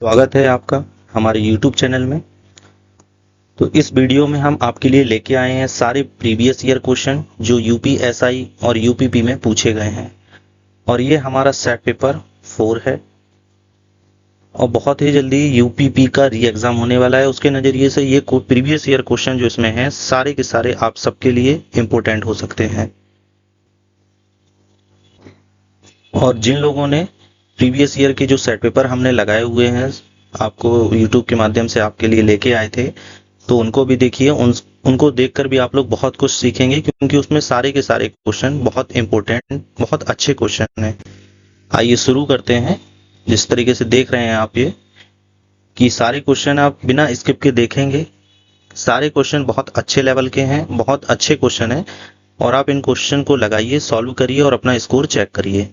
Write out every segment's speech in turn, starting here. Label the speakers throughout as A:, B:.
A: स्वागत है आपका हमारे YouTube चैनल में। तो इस वीडियो में हम आपके लिए लेके आए हैं सारे प्रीवियस ईयर क्वेश्चन जो यूपीएसआई और यूपीपी में पूछे गए हैं। और ये हमारा सेट पेपर 4 है और बहुत ही जल्दी यूपीपी का री एग्जाम होने वाला है। उसके नज़रिए से ये प्रीवियस ईयर क्वेश्चन जो इसमें हैं सारे के सारे आप सबके लिए इम्पोर्टेंट हो सकते हैं। और जिन लोगों ने प्रीवियस ईयर के जो सेट पेपर हमने लगाए हुए हैं आपको यूट्यूब के माध्यम से आपके लिए लेके आए थे, तो उनको भी देखिए। उनको देखकर भी आप लोग बहुत कुछ सीखेंगे क्योंकि उसमें सारे के सारे क्वेश्चन बहुत इंपॉर्टेंट, बहुत अच्छे क्वेश्चन हैं। आइए शुरू करते हैं। जिस तरीके से देख रहे हैं आप ये कि सारे क्वेश्चन आप बिना स्किप के देखेंगे। सारे क्वेश्चन बहुत अच्छे लेवल के हैं, बहुत अच्छे क्वेश्चन हैं और आप इन क्वेश्चन को लगाइए, सॉल्व करिए और अपना स्कोर चेक करिए।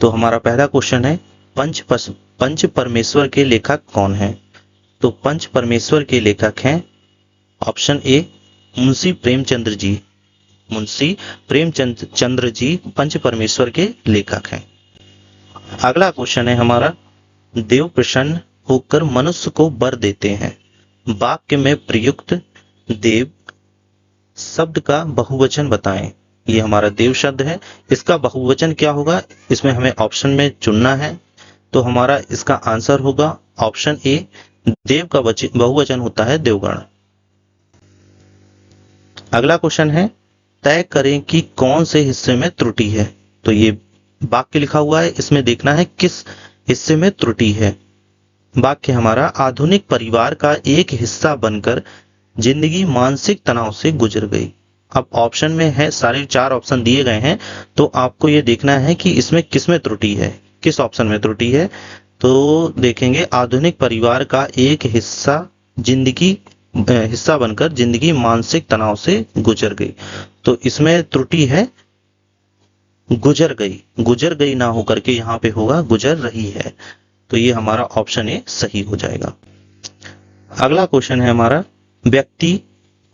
A: तो हमारा पहला क्वेश्चन है, पंच परमेश्वर के लेखक कौन हैं? तो पंच परमेश्वर के लेखक हैं ऑप्शन ए मुंशी प्रेमचंद्र जी। मुंशी प्रेमचंद्र जी पंच परमेश्वर के लेखक हैं। अगला क्वेश्चन है हमारा, देव प्रसन्न होकर मनुष्य को वर देते हैं। वाक्य में प्रयुक्त देव शब्द का बहुवचन बताएं। ये हमारा देव शब्द है, इसका बहुवचन क्या होगा इसमें हमें ऑप्शन में चुनना है। तो हमारा इसका आंसर होगा ऑप्शन ए, देव का बहुवचन होता है देवगण। अगला क्वेश्चन है, तय करें कि कौन से हिस्से में त्रुटि है। तो ये वाक्य लिखा हुआ है, इसमें देखना है किस हिस्से में त्रुटि है। वाक्य हमारा, आधुनिक परिवार का एक हिस्सा बनकर जिंदगी मानसिक तनाव से गुजर गई। अब ऑप्शन में है, सारे 4 ऑप्शन दिए गए हैं, तो आपको ये देखना है कि इसमें किस में त्रुटि है, किस ऑप्शन में त्रुटि है। तो देखेंगे, आधुनिक परिवार का एक हिस्सा बनकर जिंदगी मानसिक तनाव से गुजर गई। तो इसमें त्रुटि है गुजर गई, गुजर गई ना होकर के यहाँ पे होगा गुजर रही है। तो ये हमारा ऑप्शन ए सही हो जाएगा। अगला क्वेश्चन है हमारा, व्यक्ति,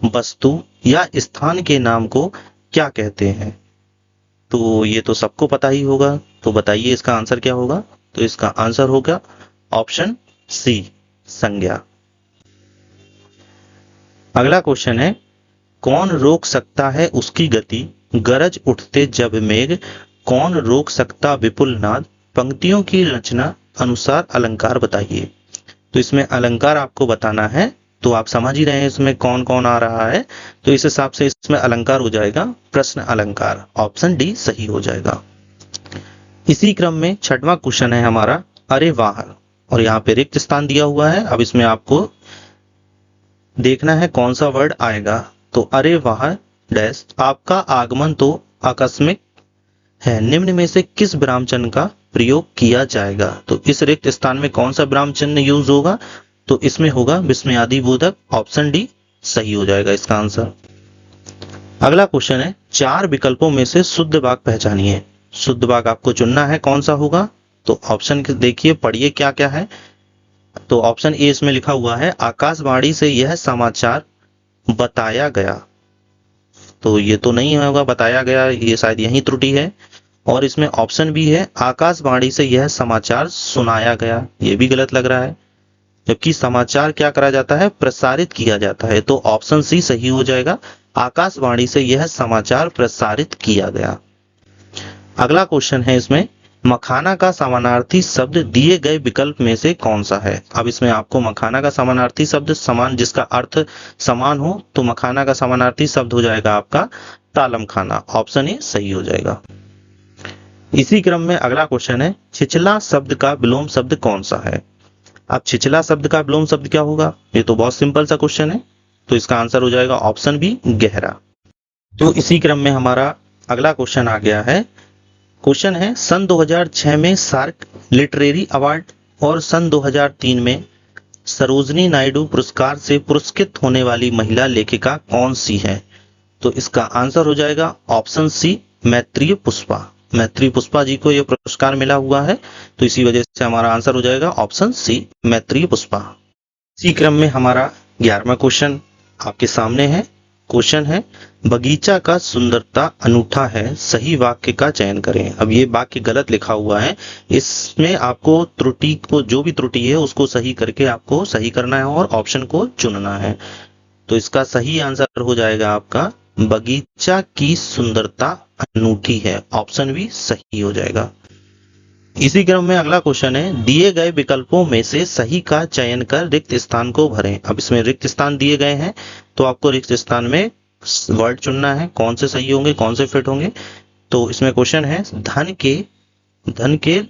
A: वस्तु या स्थान के नाम को क्या कहते हैं? तो ये तो सबको पता ही होगा, तो बताइए इसका आंसर क्या होगा। तो इसका आंसर होगा ऑप्शन सी, संज्ञा। अगला क्वेश्चन है, कौन रोक सकता है उसकी गति, गरज उठते जब मेघ, कौन रोक सकता विपुल नाद, पंक्तियों की रचना अनुसार अलंकार बताइए। तो इसमें अलंकार आपको बताना है, तो आप समझ ही रहे हैं इसमें कौन कौन आ रहा है। तो इस हिसाब से इसमें अलंकार हो जाएगा प्रश्न अलंकार, ऑप्शन डी सही हो जाएगा। इसी क्रम में 6वां क्वेश्चन है हमारा, अरे वाह, और यहाँ पे रिक्त स्थान दिया हुआ है। अब इसमें आपको देखना है कौन सा वर्ड आएगा। तो अरे वाह डैश, आपका आगमन तो आकस्मिक है, निम्न में से किस विराम चिन्ह का प्रयोग किया जाएगा। तो इस रिक्त स्थान में कौन सा विराम चिन्ह यूज होगा? तो इसमें होगा विस्मयादि बोधक, ऑप्शन डी सही हो जाएगा इसका आंसर। अगला क्वेश्चन है, 4 विकल्पों में से शुद्ध वाक्य पहचानिए। शुद्ध वाक्य आपको चुनना है, कौन सा होगा। तो ऑप्शन देखिए, पढ़िए क्या क्या है। तो ऑप्शन ए इसमें लिखा हुआ है, आकाशवाणी से यह समाचार बताया गया। तो ये तो नहीं होगा बताया गया, ये शायद यही त्रुटि है। और इसमें ऑप्शन भी है, आकाशवाणी से यह समाचार सुनाया गया, ये भी गलत लग रहा है, जबकि समाचार क्या करा जाता है, प्रसारित किया जाता है। तो ऑप्शन सी सही हो जाएगा, आकाशवाणी से यह समाचार प्रसारित किया गया। अगला क्वेश्चन है इसमें, मखाना का समानार्थी शब्द दिए गए विकल्प में से कौन सा है। अब इसमें आपको मखाना का समानार्थी शब्द समान, जिसका अर्थ समान हो, तो मखाना का समानार्थी शब्द हो जाएगा आपका तालम खाना, ऑप्शन ए सही हो जाएगा। इसी क्रम में अगला क्वेश्चन है, छिछला शब्द का विलोम शब्द कौन सा है। अब छिछला शब्द का विलोम शब्द क्या होगा, ये तो बहुत सिंपल सा क्वेश्चन है। तो इसका आंसर हो जाएगा ऑप्शन बी, गहरा। तो इसी क्रम में हमारा अगला क्वेश्चन आ गया है। क्वेश्चन है, सन 2006 में सार्क लिटरेरी अवार्ड और सन 2003 में सरोजनी नायडू पुरस्कार से पुरस्कृत होने वाली महिला लेखिका कौन सी है। तो इसका आंसर हो जाएगा ऑप्शन सी, मैत्रेय पुष्पा। मैत्रेय पुष्पा जी को यह पुरस्कार मिला हुआ है, तो इसी वजह से हमारा आंसर हो जाएगा ऑप्शन सी, मैत्रेय पुष्पा। इसी क्रम में हमारा 11वां क्वेश्चन आपके सामने है। क्वेश्चन है, बगीचा का सुंदरता अनूठा है, सही वाक्य का चयन करें। अब ये वाक्य गलत लिखा हुआ है, इसमें आपको त्रुटि को, जो भी त्रुटि है उसको सही करके आपको सही करना है और ऑप्शन को चुनना है। तो इसका सही आंसर हो जाएगा आपका बगीचा की सुंदरता अनूठी है, ऑप्शन भी सही हो जाएगा। इसी क्रम में अगला क्वेश्चन है, दिए गए विकल्पों में से सही का चयन कर रिक्त स्थान को भरें। अब इसमें रिक्त स्थान दिए गए हैं तो आपको रिक्त स्थान में वर्ड चुनना है, कौन से सही होंगे, कौन से फिट होंगे। तो इसमें क्वेश्चन है, धन के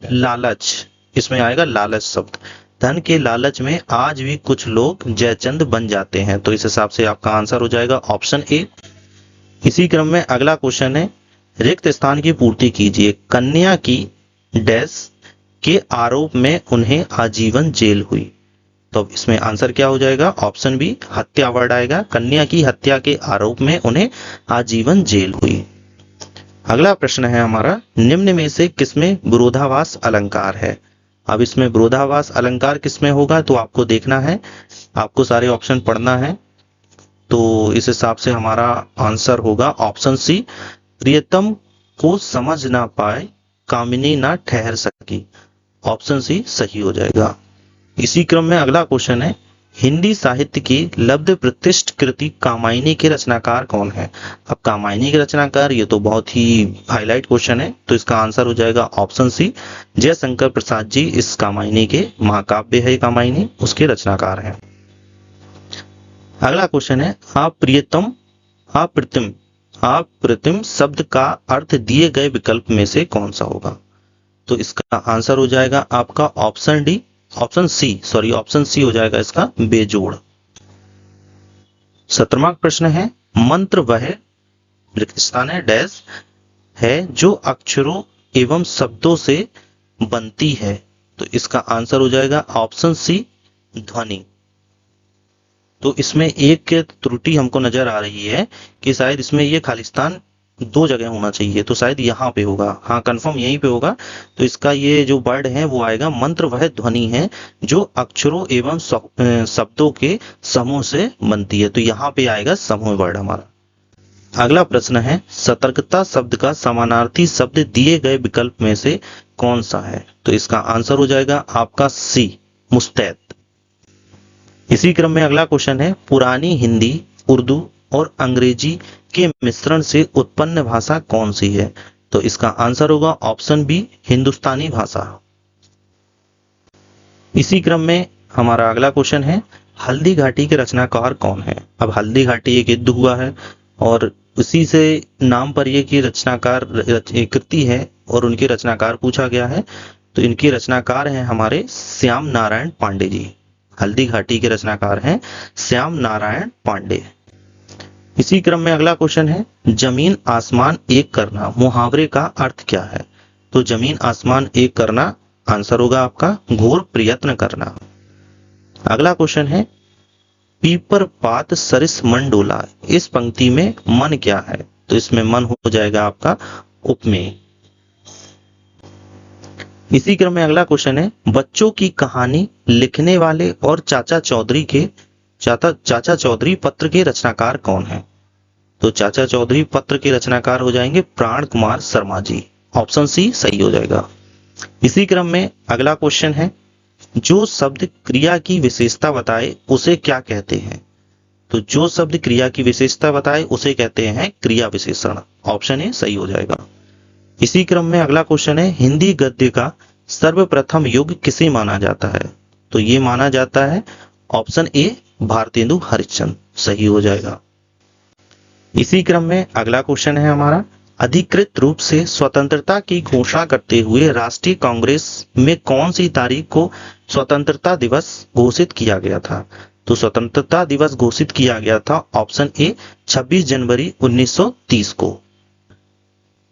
A: लालच, इसमें आएगा लालच शब्द। धन के लालच में आज भी कुछ लोग जयचंद बन जाते हैं। तो इस हिसाब से आपका आंसर हो जाएगा ऑप्शन ए। इसी क्रम में अगला क्वेश्चन है, रिक्त स्थान की पूर्ति कीजिए। कन्या की डैश के आरोप में उन्हें आजीवन जेल हुई। तो अब इसमें आंसर क्या हो जाएगा, ऑप्शन बी हत्या वर्ड आएगा। कन्या की हत्या के आरोप में उन्हें आजीवन जेल हुई। अगला प्रश्न है हमारा, निम्न में से किसमें विरोधाभास अलंकार है। अब इसमें विरोधाभास अलंकार किसमें होगा, तो आपको देखना है, आपको सारे ऑप्शन पढ़ना है। तो इस हिसाब से हमारा आंसर होगा ऑप्शन सी, प्रियतम को समझ ना पाए कामिनी ना ठहर सकी, ऑप्शन सी सही हो जाएगा। इसी क्रम में अगला क्वेश्चन है, हिंदी साहित्य की लब्ध प्रतिष्ठ कृति कामायनी के रचनाकार कौन है। अब कामायनी के रचनाकार, ये तो बहुत ही हाईलाइट क्वेश्चन है, तो इसका आंसर हो जाएगा ऑप्शन सी, जयशंकर प्रसाद जी इस कामायनी के, महाकाव्य है कामायनी, उसके रचनाकार हैं। अगला क्वेश्चन है, अप्रतिम शब्द का अर्थ दिए गए विकल्प में से कौन सा होगा। तो इसका आंसर हो जाएगा आपका ऑप्शन सी हो जाएगा इसका, बेजोड़। 17वां प्रश्न है, मंत्र वह रिक्त स्थान है डैश है जो अक्षरों एवं शब्दों से बनती है। तो इसका आंसर हो जाएगा ऑप्शन सी, ध्वनि। तो इसमें एक त्रुटि हमको नजर आ रही है कि शायद इसमें ये खालिस्तान दो जगह होना चाहिए, तो शायद यहाँ पे होगा, हाँ कंफर्म यहीं पे होगा। तो इसका ये जो वर्ड है वो आएगा, मंत्र वह ध्वनि है जो अक्षरों एवं शब्दों के समूह से बनती है। तो यहाँ पे आएगा समूह वर्ड हमारा। अगला प्रश्न है, सतर्कता शब्द का समानार्थी शब्द दिए गए विकल्प में से कौन सा है। तो इसका आंसर हो जाएगा आपका सी, मुस्तैद। इसी क्रम में अगला क्वेश्चन है, पुरानी हिंदी, उर्दू और अंग्रेजी के मिश्रण से उत्पन्न भाषा कौन सी है। तो इसका आंसर होगा ऑप्शन बी, हिंदुस्तानी भाषा। इसी क्रम में हमारा अगला क्वेश्चन है, हल्दी घाटी के रचनाकार कौन है। अब हल्दी घाटी एक युद्ध हुआ है और उसी से नाम पर ये की रचनाकार कृति है और उनके रचनाकार पूछा गया है। तो इनके रचनाकार हैं हमारे श्याम नारायण पांडे जी। हल्दी घाटी के रचनाकार हैं श्याम नारायण पांडे। इसी क्रम में अगला क्वेश्चन है, जमीन आसमान एक करना मुहावरे का अर्थ क्या है। तो जमीन आसमान एक करना आंसर होगा आपका घोर प्रयत्न करना। अगला क्वेश्चन है, पीपर पात सरिस मन डोला, इस पंक्ति में मन क्या है। तो इसमें मन हो जाएगा आपका उपमेय। इसी क्रम में अगला क्वेश्चन है, बच्चों की कहानी लिखने वाले और चाचा चौधरी पत्र के रचनाकार कौन है। तो चाचा चौधरी पत्र के रचनाकार हो जाएंगे प्राण कुमार शर्मा जी, ऑप्शन सी सही हो जाएगा। इसी क्रम में अगला क्वेश्चन है, जो शब्द क्रिया की विशेषता बताए उसे क्या कहते हैं। तो जो शब्द क्रिया की विशेषता बताए उसे कहते हैं क्रिया विशेषण, ऑप्शन ए सही हो जाएगा। इसी क्रम में अगला क्वेश्चन है, हिंदी गद्य का सर्वप्रथम युग किसे माना जाता है। तो ये माना जाता है ऑप्शन ए, भारतेंदु हरिश्चंद्र, सही हो जाएगा। इसी क्रम में अगला क्वेश्चन है हमारा, अधिकृत रूप से स्वतंत्रता की घोषणा करते हुए राष्ट्रीय कांग्रेस में कौन सी तारीख को स्वतंत्रता दिवस घोषित किया गया था। तो स्वतंत्रता दिवस घोषित किया गया था ऑप्शन ए, 26 जनवरी 1930 को।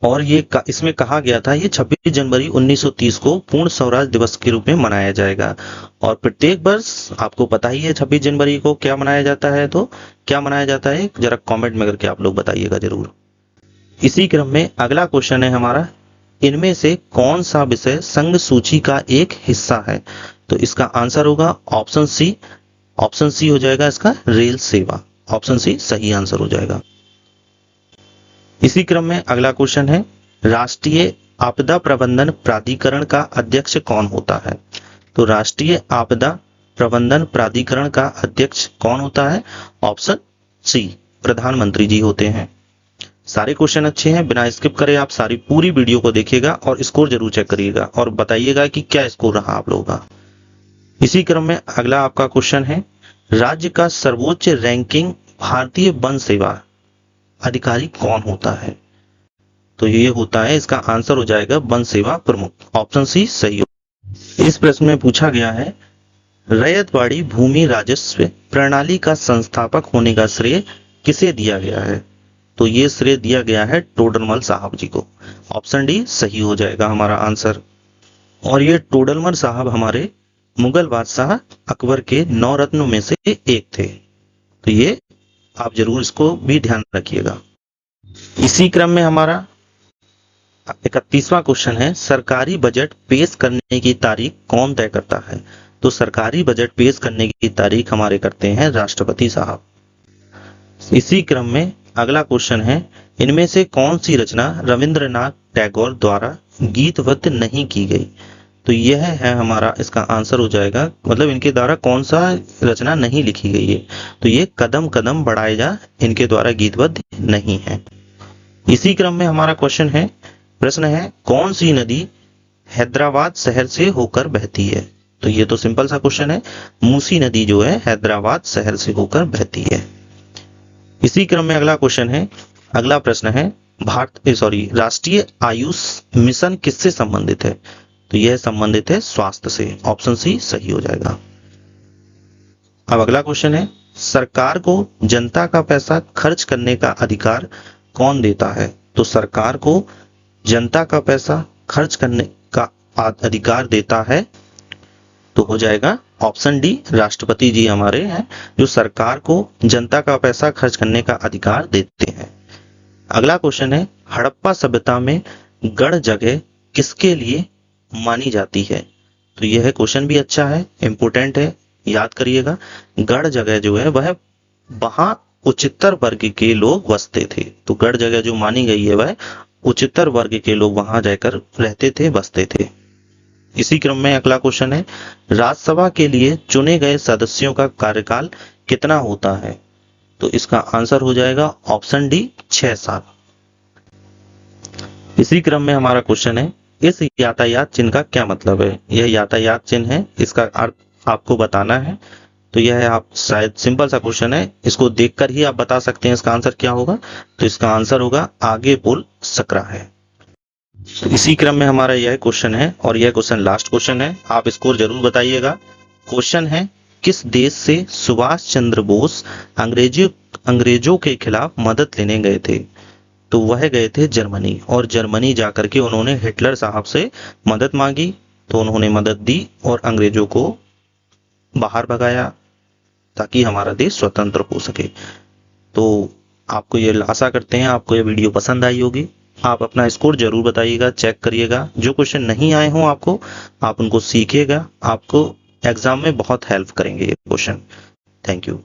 A: और ये इसमें कहा गया था ये 26 जनवरी 1930 को पूर्ण स्वराज दिवस के रूप में मनाया जाएगा। और प्रत्येक वर्ष आपको पता ही है 26 जनवरी को क्या मनाया जाता है। तो क्या मनाया जाता है जरा कमेंट में करके आप लोग बताइएगा जरूर। इसी क्रम में अगला क्वेश्चन है हमारा, इनमें से कौन सा विषय संघ सूची का एक हिस्सा है। तो इसका आंसर होगा ऑप्शन सी हो जाएगा इसका, रेल सेवा, ऑप्शन सी सही आंसर हो जाएगा। इसी क्रम में अगला क्वेश्चन है, राष्ट्रीय आपदा प्रबंधन प्राधिकरण का अध्यक्ष कौन होता है? तो राष्ट्रीय आपदा प्रबंधन प्राधिकरण का अध्यक्ष कौन होता है? ऑप्शन सी प्रधानमंत्री जी होते हैं। सारे क्वेश्चन अच्छे हैं, बिना स्किप करे आप सारी पूरी वीडियो को देखिएगा और स्कोर जरूर चेक करिएगा और बताइएगा कि क्या स्कोर रहा आप लोगों का। इसी क्रम में अगला आपका क्वेश्चन है, राज्य का सर्वोच्च रैंकिंग भारतीय वन सेवा अधिकारी कौन होता है? तो ये होता है, इसका आंसर हो जाएगा वन सेवा प्रमुख, ऑप्शन सी सही हो। इस प्रश्न में पूछा गया है, रैयतवाड़ी भूमि राजस्व प्रणाली का संस्थापक होने का श्रेय किसे दिया गया है? तो ये श्रेय दिया गया है टोडरमल साहब जी को, ऑप्शन डी सही हो जाएगा हमारा आंसर। और ये टोडरमल साहब हमारे मुगल बादशाह अकबर के 9 रत्नों में से एक थे, तो ये आप जरूर इसको भी ध्यान रखिएगा। इसी क्रम में हमारा 31वां क्वेश्चन है, सरकारी बजट पेश करने की तारीख कौन तय करता है? तो सरकारी बजट पेश करने की तारीख हमारे करते हैं राष्ट्रपति साहब। इसी क्रम में अगला क्वेश्चन है, इनमें से कौन सी रचना रविंद्रनाथ टैगोर द्वारा गीतबद्ध नहीं की गई? तो यह है हमारा, इसका आंसर हो जाएगा, मतलब इनके द्वारा कौन सा रचना नहीं लिखी गई है? तो ये कदम कदम बढ़ाए जा इनके द्वारा गीतबद्ध नहीं है। इसी क्रम में हमारा क्वेश्चन है, प्रश्न है, कौन सी नदी हैदराबाद शहर से होकर बहती है? तो ये तो सिंपल सा क्वेश्चन है, मूसी नदी जो है हैदराबाद शहर से होकर बहती है। इसी क्रम में अगला क्वेश्चन है, अगला प्रश्न है, राष्ट्रीय आयुष मिशन किससे संबंधित है? तो यह संबंधित है स्वास्थ्य से, ऑप्शन सी सही हो जाएगा। अब अगला क्वेश्चन है, सरकार को जनता का पैसा खर्च करने का अधिकार कौन देता है? तो सरकार को जनता का पैसा खर्च करने का अधिकार देता है, तो हो जाएगा ऑप्शन डी राष्ट्रपति जी हमारे हैं जो सरकार को जनता का पैसा खर्च करने का अधिकार देते हैं। अगला क्वेश्चन है, हड़प्पा सभ्यता में गढ़ जगह किसके लिए मानी जाती है? तो यह क्वेश्चन भी अच्छा है, इंपोर्टेंट है, याद करिएगा। गढ़ जगह जो है वह वहां उच्चतर वर्ग के लोग बसते थे, तो गढ़ जगह जो मानी गई है वह उच्चतर वर्ग के लोग वहां जाकर रहते थे, बसते थे। इसी क्रम में अगला क्वेश्चन है, राज्यसभा के लिए चुने गए सदस्यों का कार्यकाल कितना होता है? तो इसका आंसर हो जाएगा ऑप्शन डी 6 साल। इसी क्रम में हमारा क्वेश्चन है, इस यातायात चिन्ह का क्या मतलब है? यह यातायात चिन्ह है, इसका अर्थ आपको बताना है। तो यह आप शायद सिंपल सा क्वेश्चन है, इसको देखकर ही आप बता सकते हैं इसका आंसर क्या होगा। तो इसका आंसर होगा आगे पुल सकरा है। तो इसी क्रम में हमारा यह क्वेश्चन है और यह क्वेश्चन लास्ट क्वेश्चन है, आप स्कोर जरूर बताइएगा। क्वेश्चन है, किस देश से सुभाष चंद्र बोस अंग्रेजों के खिलाफ मदद लेने गए थे? तो वह गए थे जर्मनी, और जर्मनी जाकर के उन्होंने हिटलर साहब से मदद मांगी, तो उन्होंने मदद दी और अंग्रेजों को बाहर भगाया ताकि हमारा देश स्वतंत्र हो सके। तो आपको ये आशा करते हैं आपको ये वीडियो पसंद आई होगी। आप अपना स्कोर जरूर बताइएगा, चेक करिएगा, जो क्वेश्चन नहीं आए हों आपको, आप उनको सीखिएगा, आपको एग्जाम में बहुत हेल्प करेंगे ये क्वेश्चन। Thank you.